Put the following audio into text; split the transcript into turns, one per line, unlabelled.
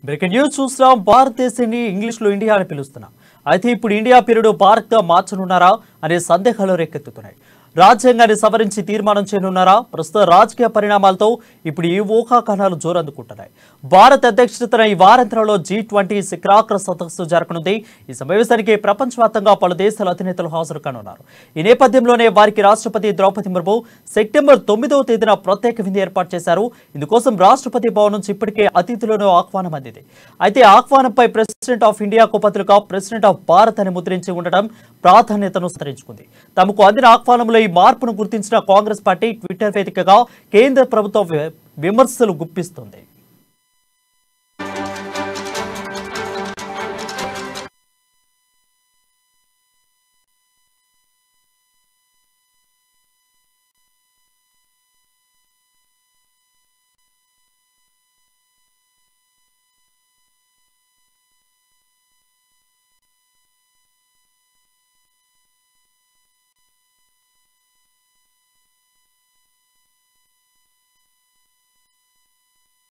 Breaking news చూస్తున్నాం. భారతదేశాన్ని ఇంగ్లీష్లో ఇండియా అని పిలుస్తున్నాం. అయితే ఇప్పుడు ఇండియా పేరును భారత్గా మార్చనున్నారా అనే సందేహాలు రేకెత్తుతున్నాయి. రాజ్యాంగాన్ని సవరించి తీర్మానం చేయనున్నారా? ప్రస్తుత రాజకీయ పరిణామాలతో ఇప్పుడు ఈ ఊహాగానాలు జోరందుకుంటున్నాయి. భారత్ అధ్యక్షతన ఈ వారాంతంలో G20 శిఖరాగ్ర సదస్సు జరగనుంది. ఈ సమావేశానికి ప్రపంచవ్యాప్తంగా పలు దేశాల అధినేతలు హాజరు కానున్నారు. ఈ నేపథ్యంలోనే వారికి రాష్ట్రపతి ద్రౌపది ముర్ము సెప్టెంబర్ 9వ తేదీన ప్రత్యేక విందు ఏర్పాటు చేశారు. ఇందుకోసం రాష్ట్రపతి భవన్ నుంచి ఇప్పటికే అతిథులను ఆహ్వానం అందింది. అయితే ఆహ్వానంపై ప్రెసిడెంట్ ఆఫ్ ఇండియాకు బదులుగా ప్రెసిడెంట్ ఆఫ్ భారత్ అని ముద్రించి ఉండడం ప్రాధాన్యతను సంతరించుకుంది. తమకు అందిన ఆహ్వానంలో ఈ మార్పును గుర్తించిన కాంగ్రెస్ పార్టీ ట్విట్టర్ వేదికగా కేంద్ర ప్రభుత్వం విమర్శలు గుప్పిస్తుంది.